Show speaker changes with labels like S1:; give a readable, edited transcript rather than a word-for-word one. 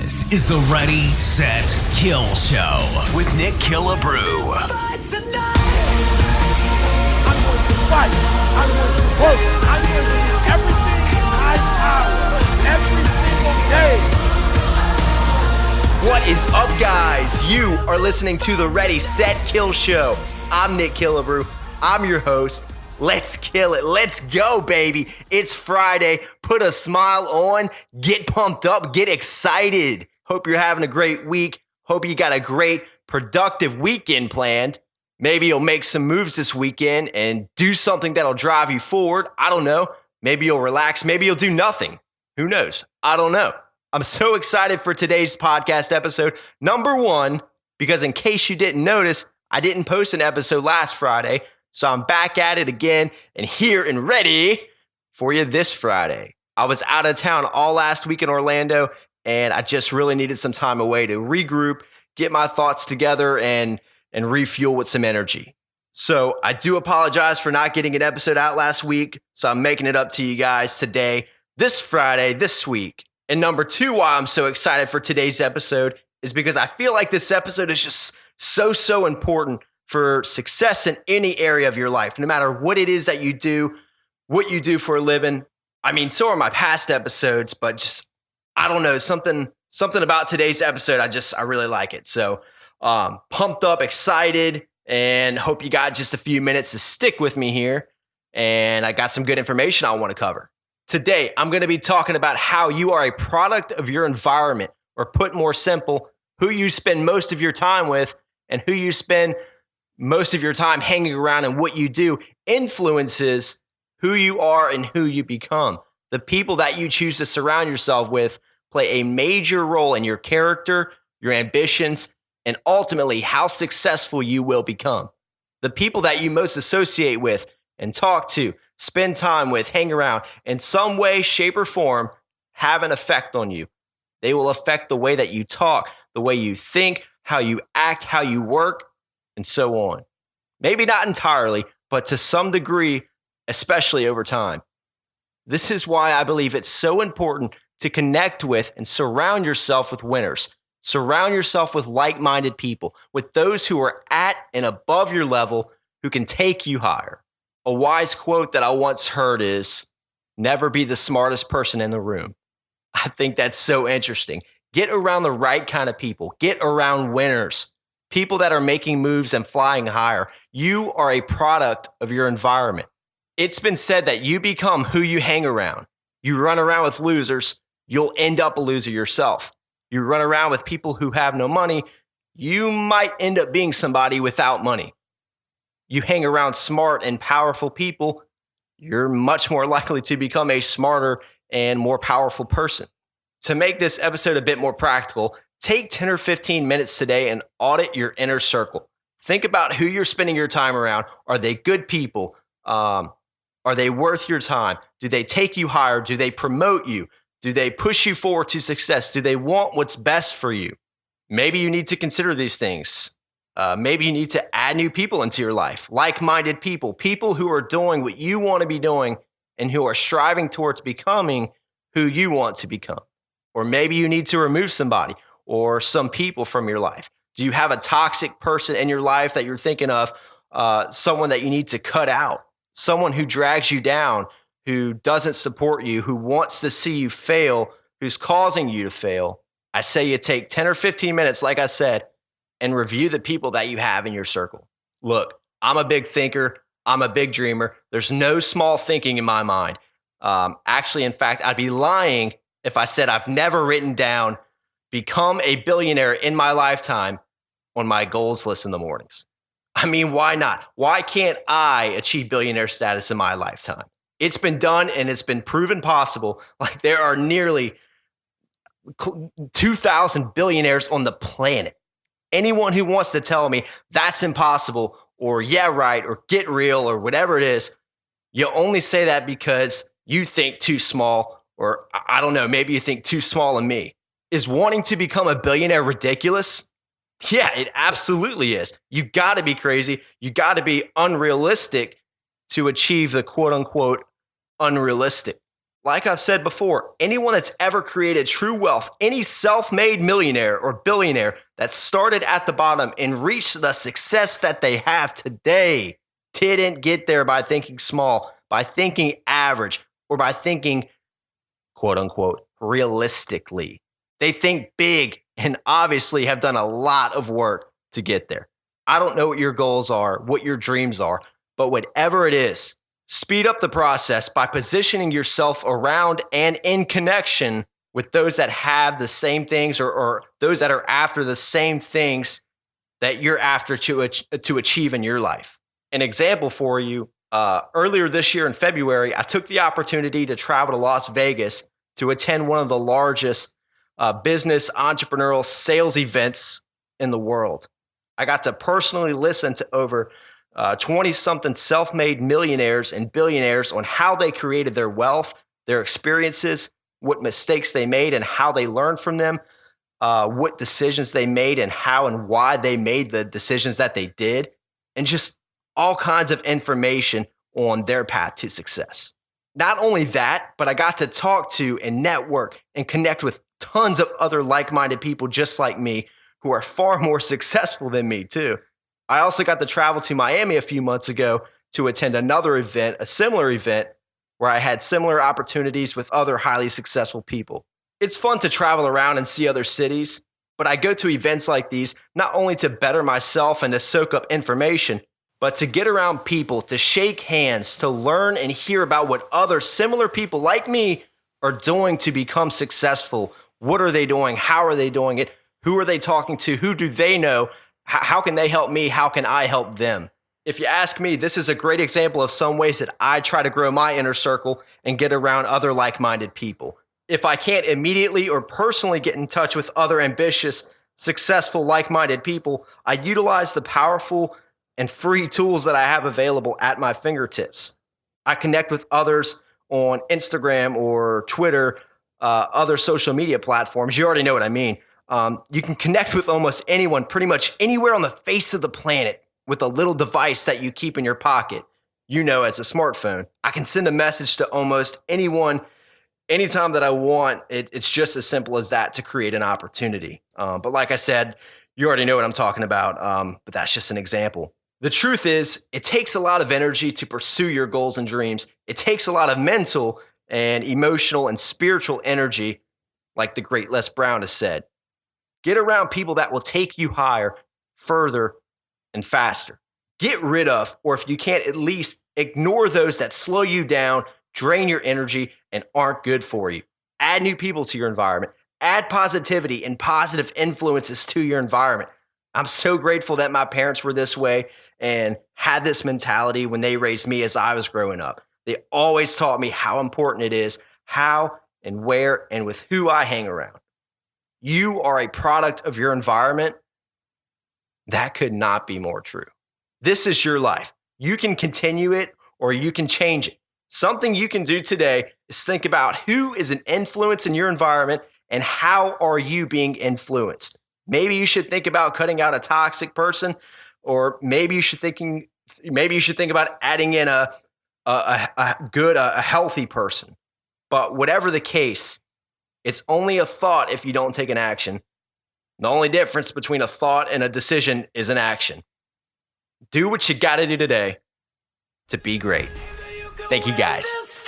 S1: This is the Ready, Set, Kill Show with Nick Killebrew.
S2: I'm going to fight. I'm going to work. I'm going to do everything in my power every single day.
S3: What is up, guys? You are listening to the Ready, Set, Kill Show. I'm Nick Killebrew. I'm your host. Let's kill it. Let's go, baby. It's Friday. Put a smile on. Get pumped up. Get excited. Hope you're having a great week. Hope you got a great, productive weekend planned. Maybe you'll make some moves this weekend and do something that'll drive you forward. I don't know. Maybe you'll relax. Maybe you'll do nothing. Who knows? I don't know. I'm so excited for today's podcast episode. Number one, because in case you didn't notice, I didn't post an episode last Friday. So I'm back at it again and here and ready for you this Friday. I was out of town all last week in Orlando, and I just really needed some time away to regroup, get my thoughts together, and refuel with some energy. So I do apologize for not getting an episode out last week. So I'm making it up to you guys today, this Friday, this week. And number two, why I'm so excited for today's episode is because I feel like this episode is just so important for success in any area of your life, no matter what it is that you do, what you do for a living. I mean, so are my past episodes, but just, I don't know, something about today's episode, I really like it. So pumped up, excited, and hope you got just a few minutes to stick with me here. And I got some good information I want to cover. Today, I'm going to be talking about how you are a product of your environment, or put more simple, who you spend most of your time with and who you spend most of your time hanging around and what you do influences who you are and who you become. The people that you choose to surround yourself with play a major role in your character, your ambitions, and ultimately how successful you will become. The people that you most associate with and talk to, spend time with, hang around, in some way, shape, or form have an effect on you. They will affect the way that you talk, the way you think, how you act, how you work, and so on. Maybe not entirely, but to some degree, especially over time. This is why I believe it's so important to connect with and surround yourself with winners. Surround yourself with like-minded people, with those who are at and above your level, who can take you higher. A wise quote that I once heard is, "Never be the smartest person in the room." I think that's so interesting. Get around the right kind of people. Get around winners. People that are making moves and flying higher. You are a product of your environment. It's been said that you become who you hang around. You run around with losers, you'll end up a loser yourself. You run around with people who have no money, you might end up being somebody without money. You hang around smart and powerful people, you're much more likely to become a smarter and more powerful person. To make this episode a bit more practical, take 10 or 15 minutes today and audit your inner circle. Think about who you're spending your time around. Are they good people? Are they worth your time? Do they take you higher? Do they promote you? Do they push you forward to success? Do they want what's best for you? Maybe you need to consider these things. Maybe you need to add new people into your life, like-minded people, people who are doing what you want to be doing and who are striving towards becoming who you want to become. Or maybe you need to remove somebody or some people from your life. Do you have a toxic person in your life that you're thinking of, someone that you need to cut out, someone who drags you down, who doesn't support you, who wants to see you fail, who's causing you to fail? I say you take 10 or 15 minutes, like I said, and review the people that you have in your circle. Look, I'm a big thinker. I'm a big dreamer. There's no small thinking in my mind. Actually, in fact, I'd be lying if I said I've never written down become a billionaire in my lifetime on my goals list in the mornings. I mean, why not? Why can't I achieve billionaire status in my lifetime? It's been done and it's been proven possible. Like, there are nearly 2,000 billionaires on the planet. Anyone who wants to tell me that's impossible, or yeah, right, or get real, or whatever it is, you only say that because you think too small, or I don't know, maybe you think too small of me. Is wanting to become a billionaire ridiculous? Yeah, it absolutely is. You got to be crazy. You got to be unrealistic to achieve the quote unquote unrealistic. Like I've said before, anyone that's ever created true wealth, any self-made millionaire or billionaire that started at the bottom and reached the success that they have today didn't get there by thinking small, by thinking average, or by thinking, quote unquote, realistically. They think big and obviously have done a lot of work to get there. I don't know what your goals are, what your dreams are, but whatever it is, speed up the process by positioning yourself around and in connection with those that have the same things or those that are after the same things that you're after to achieve in your life. An example for you, earlier this year in February, I took the opportunity to travel to Las Vegas to attend one of the largest business, entrepreneurial, sales events in the world. I got to personally listen to over 20-something self-made millionaires and billionaires on how they created their wealth, their experiences, what mistakes they made and how they learned from them, what decisions they made and how and why they made the decisions that they did, and just all kinds of information on their path to success. Not only that, but I got to talk to and network and connect with tons of other like-minded people just like me who are far more successful than me too. I also got to travel to Miami a few months ago to attend another event, a similar event, where I had similar opportunities with other highly successful people. It's fun to travel around and see other cities, but I go to events like these not only to better myself and to soak up information, but to get around people, to shake hands, to learn and hear about what other similar people like me are doing to become successful. What are they doing? How are they doing it? Who are they talking to? Who do they know? How can they help me? How can I help them? If you ask me, this is a great example of some ways that I try to grow my inner circle and get around other like-minded people. If I can't immediately or personally get in touch with other ambitious, successful, like-minded people, I utilize the powerful and free tools that I have available at my fingertips. I connect with others on Instagram or Twitter, other social media platforms. You already know what I mean. You can connect with almost anyone, pretty much anywhere on the face of the planet with a little device that you keep in your pocket, as a smartphone. I can send a message to almost anyone, anytime that I want. It's just as simple as that to create an opportunity. But like I said, you already know what I'm talking about, but that's just an example. The truth is, it takes a lot of energy to pursue your goals and dreams. It takes a lot of mental and emotional and spiritual energy, like the great Les Brown has said. Get around people that will take you higher, further, and faster. Get rid of, or if you can't, at least ignore those that slow you down, drain your energy, and aren't good for you. Add new people to your environment. Add positivity and positive influences to your environment. I'm so grateful that my parents were this way and had this mentality when they raised me as I was growing up. They always taught me how important it is, how and where and with who I hang around. You are a product of your environment. That could not be more true. This is your life. You can continue it or you can change it. Something you can do today is think about who is an influence in your environment and how are you being influenced. Maybe you should think about cutting out a toxic person, or maybe you should think about adding in a healthy person. But whatever the case, it's only a thought if you don't take an action. The only difference between a thought and a decision is an action. Do what you got to do today to be great. Thank you, guys.